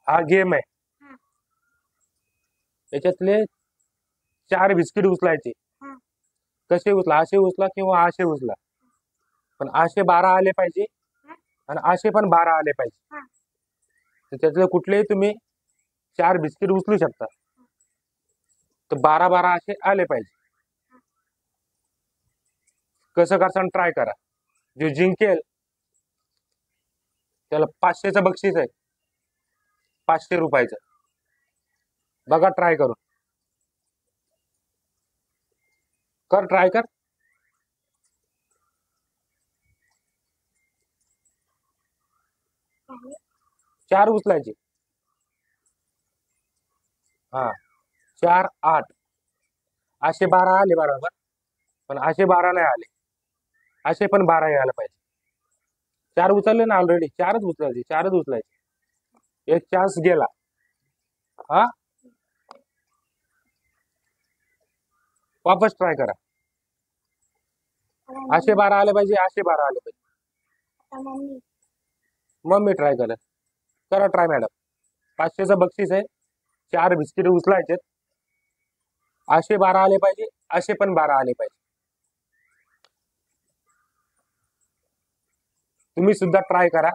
हा गेम आहे. हा. याच्यातले 4 बिस्किट उचलायचे. हा. कसे उचला, असे उचला किंवा असे उचला, पण असे 12 आले पाहिजे हा. आणि असे पण 12 आले पाहिजे. हा. तर त्यातले कुठलेही तुम्ही 4 बिस्किट उचलू शकता. तर 12 असे आले पाहिजे. कसं करसान ट्राय करा. जो जिंकेल त्याला 500चं बक्षीस आहे, 500 रुपयाचं. बघा ट्राय करून. कर ट्राय कर. झाले. 4 उचलायचे. हा, 4 8 असे 12 आले बरोबर, पण असे 12 नाही आले. असे पण 12 यायला पाहिजे. 4 उचलले ना ऑलरेडी, 4च उचलायचे, 4च उचलायचे. एक चान्स गेला. हा, वापस ट्राय करा. आता असे 12 आले पाहिजे, असे 12 आले पाहिजे. मम्मी मग मी ट्राय करेन. करा ट्राय मॅडम. 500चं बक्षीस आहे. 4 बिस्किट उचलायचे. असे 12 आले पाहिजे, असे पण 12 आले पाहिजे. तुम्ही सुद्धा ट्राय करा.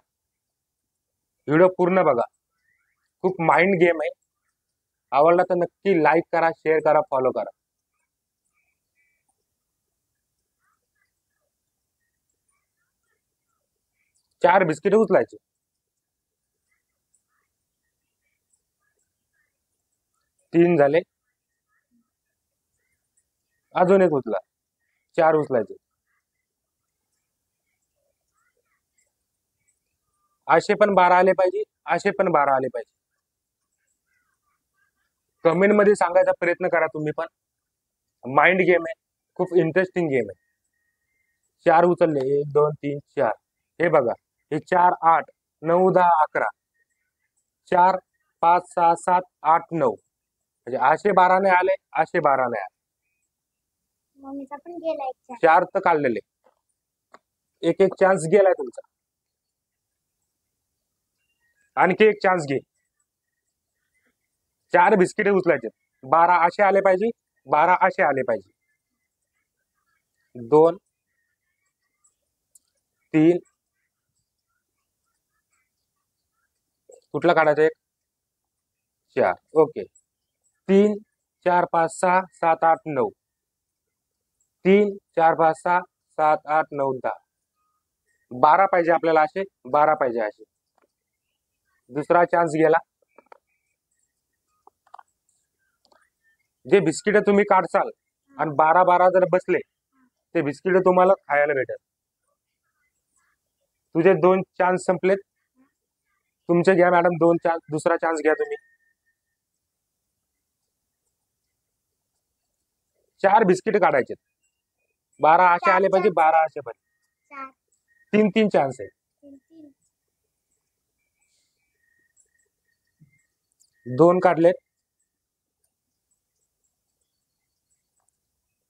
व्हिडिओ पूर्ण बघा. खूप माइंड गेम आहे. आवडला तर नक्की लाईक करा, शेअर करा, फॉलो करा. चार बिस्किट उचलायचे. 3 झाले. अजून एक उचला. 4 उचलायचे. असे पण 12 आले पाहिजे, असे पण 12 आले पाहिजे. कमेंट मध्ये सांगायचा प्रयत्न करा तुम्ही पण. माइंड गेम आहे, खूप इंटरेस्टिंग गेम आहे. 4 उचलले, 1 2 3 4. हे बघा, हे 4 8 9 10 11. 4 5 6 7 8 9. म्हणजे असे 12 नाही आले, असे 12 नाही आले. मम्मीचा पण गेला एक चान्स. 4 तर काढलेले. एक एक चान्स गेलाय तुमचा. आणखी एक चान्स घे. 4 बिस्किट उचलायचे. 12 असे आले पाहिजे, 12 असे आले पाहिजे. 2 3. कुठला काढायचा? एक 4. ओके. 3 4 5 6 7 8 9. 3 4 5 6 7 8 9 10. 12 पाहिजे आपल्याला, असे 12 पाहिजे असे. दुसरा चान्स गेला. जे बिस्किट तुम्ही काढसाल आणि 12 जर बसले, ते बिस्किट तुम्हाला खायला भेटेल. तुझे 2 चान्स संपलेत. तुमचे घ्या मॅडम 2 चान्स. दुसरा चान्स घ्या तुम्ही. 4 बिस्किट काढायचे. 12 असे आले पाहिजे, 12 असे पाहिजे. 4 3 3 चान्स आहे. 3 3 2 काढले,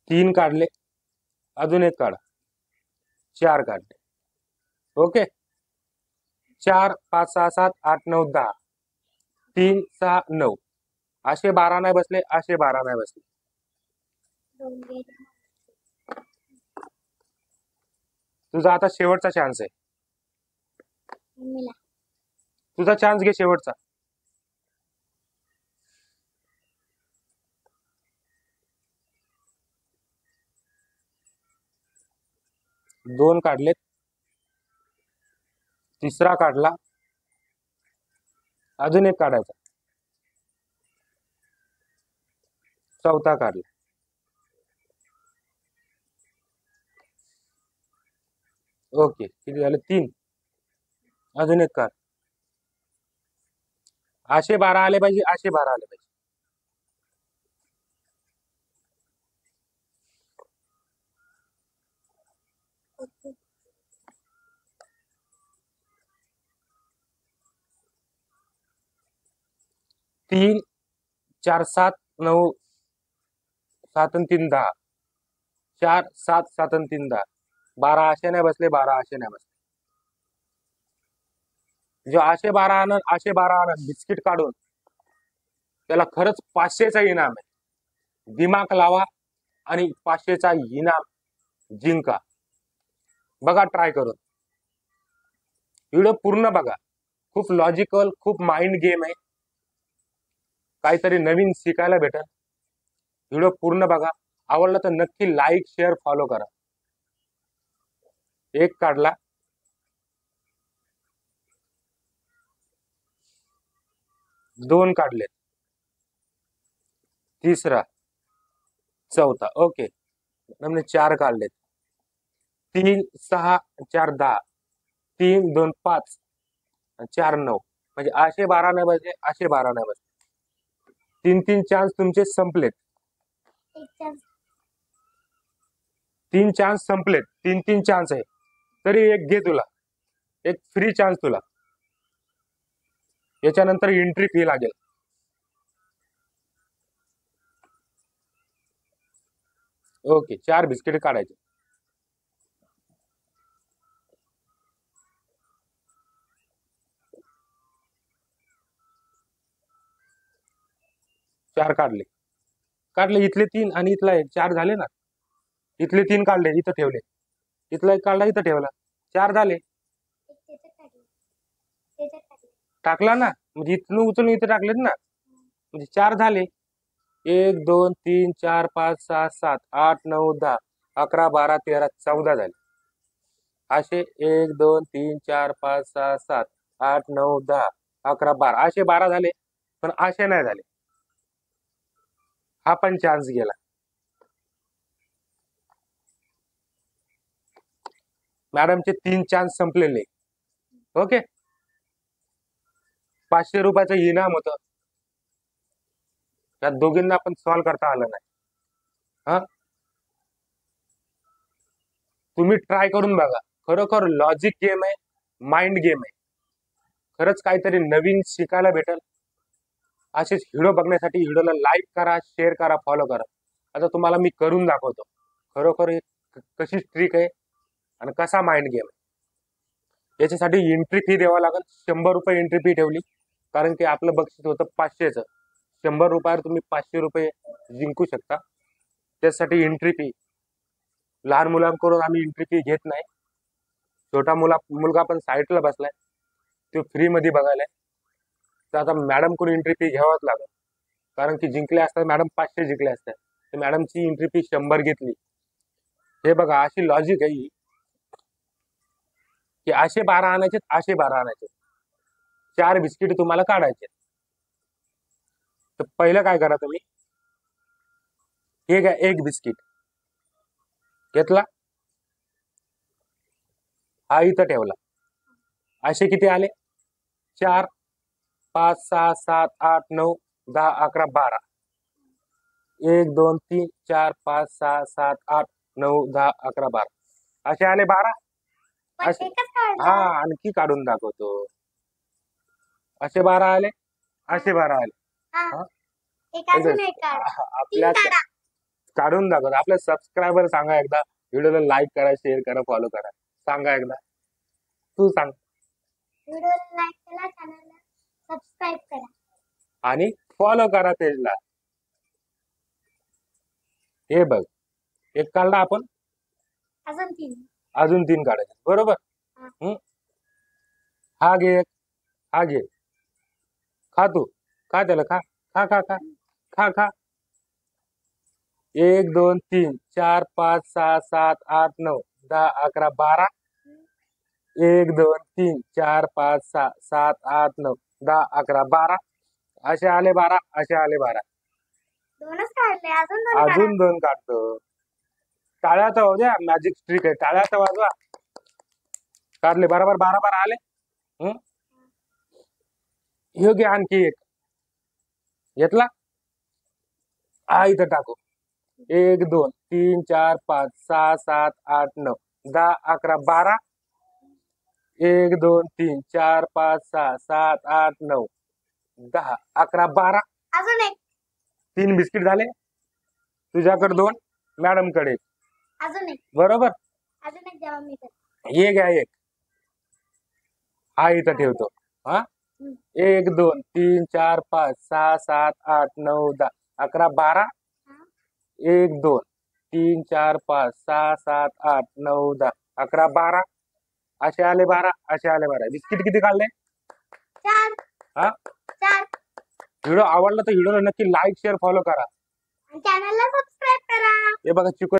3 काढले, अजून एक काढा. 4 काढले. ओके. 4 5 6 7 8 9 10. 3 6 9. असे 12 नाही बसले, असे 12 नाही बसले. 2 गेले. तुझा आता शेवटचा चान्स आहे. मम्मीला तुझा चान्स घे शेवटचा. 2 काढलेत. तिसरा काढला, अजून एक काढायचा. चौथा काढला. ओके. किती झाले? 3. अजून एक काढ. असे 12 आले पाहिजे, असे 12 आले पाहिजे. ओके. 3 4 7 9 7 आणि 3 10. 4 7 7 आणि 3 10. 12 असे नाही बसले, 12 असे नाही बसले. जो आशे बारा आणत बिस्किट काढून त्याला खरंच 500चा इनाम आहे. दिमाग लावा आणि 500चा इनाम जिंका. बघा ट्राय करून. व्हिडिओ पूर्ण बघा. खूप लॉजिकल, खूप माइंड गेम आहे. काहीतरी नवीन शिकायला भेटेल. व्हिडिओ पूर्ण बघा. आवडला तर नक्की लाईक, शेअर, फॉलो करा. एक काढला, दोन काढले, तिसरा, चौथा. ओके. हमने 4 काढलेत. 3 6 4 10, 3 2 5, 4 9. म्हणजे आशे 12 नाही बसले, आशे 12 नाही बसले. 3 चान्स तुमचे संपलेत. एक चान्स 3 चान्स संपलेत. 3 चान्स आहे. तरी एक घे तुला. एक फ्री चान्स तुला. याच्यानंतर एंट्री फी लागेल. ओके. 4 बिस्किट काढायचे. चार काढले. काढले इथले 3 आणि इथला 1. 4 झाले ना. इथले 3 काढले, इथं ठेवले. इथला 1 काढला, इथं ठेवला. 4 झाले. एक त्याच्यात टाकलं. त्याच्यात टाकलं. टाकला ना. म्हणजे इथून उचलून इथं टाकलेत ना. म्हणजे 4 झाले. 1 2 3 4 5 6 7 8 9 10 11 12 13 14 झाले. असे 1 2 3 4 5 6 7 8 9 10 11 12 असे 12 झाले. पण असे नाही झाले. हा पण चान्स गेला. मॅडमचे 3 चान्स संपलेले. ओके. 500 रुपयाचं इनाम होतं. या दोघींना पण सॉल्व्ह करता आलं नाही. हा, तुम्ही ट्राय करून बघा. खरोखर लॉजिक गेम आहे, माइंड गेम आहे. खरंच काहीतरी नवीन शिकायला भेटेल. असेच व्हिडिओ बघण्यासाठी व्हिडिओला लाईक करा, शेअर करा, फॉलो करा. आता तुम्हाला मी करून दाखवतो खरोखर कशी ट्रिक आहे आणि कसा माइंड गेम आहे. याच्यासाठी एंट्री फी द्यावा लागेल. 100 रुपये एंट्री फी ठेवली, कारण की आपलं बक्षीस होतं 500चं. 100 रुपयावर तुम्ही 500 रुपये जिंकू शकता. त्यासाठी एंट्री फी. लहान मुलांकडून आम्ही एंट्री फी घेत नाही. छोटा मुलगा पण साईटला बसलाय, तो फ्री मध्ये बघायलाय. तर आता मॅडम कडून एंट्री फी घ्यावाच लागेल, कारण की जिंकले असतात मॅडम 500 जिंकले असतात. तर मॅडमची एंट्री फी 100 घेतली. हे बघा अशी लॉजिक आहे की असे 12 आणायचे, असे 12 आणायचे. 4 बिस्किट तुम्हाला काढायचे. तर पहिलं काय करा तुम्ही, हे घ्या. 1 बिस्किट घेतला, हा इथं ठेवला. असे किती आले? 4 5 6 7 8 9 10 11 12. 1 2 3 4 5 6 7 8 9 10 11 12 असे आले 12. पण असे एकच काढलं. हा, आणखी काढून दाखवतो. असे 12 आले, असे 12 आले. हा. हा, एक अजून एक काढ. आपल्या 3 काढा. काढून दाखवतो. आपल्या सबस्क्रायबर सांगा एकदा, व्हिडिओला लाईक करा, शेअर करा, फॉलो करा. सांगा एकदा. तू सांग. व्हिडिओला लाईक करा, चॅनलला सबस्क्राईब करा. आणि फॉलो करा पेजला. हे बघ, एक काढला आपण, अजून 3. अजून 3 काढायचे. बरोबर. हा. हा घे, हा घे. खा तू. खा त्याला. खा खा खा खा खा खा. 1 2 3 4 5 6 7 8 9 10 11 12. 1 2 3 4 5 6 7 8 9 10 11 12. असे आले 12, असे आले 12. 2च काढले. अजून 2 काढा. अजून 2 काढतो. टाळ्या तर हो द्या, मॅजिक स्ट्रिक आहे. टाळ्या तर वाजवा. काढले बरोबर. 12 12 आले. हे घे आणखी एक. घेतला, हा इथं टाकू. 1 2 3 4 5 6 7 8 9 10 11 12. 1 2 3 4 5 6 7 8 9 10 11 12. अजून एक. 3 बिस्किट झाले. तुझ्याकडे 2, मॅडम कडे 1. अजून एक. बरोबर. अजून एक जेव्हा मी करते. हे घ्या एक. हा इथं ठेवतो. हा 1 2 3 4 5 6 7 8 9 10 11 12 1 2 3 4 5 6 7 8 9 10 11 12 असे आले 12 असे आले 12 बिस्किट किती काढले 4 हा 4 व्हिडिओ आवडला तर व्हिडिओला नक्की लाईक शेअर फॉलो करा चॅनलला सबस्क्राईब करा. हे बघा चिकू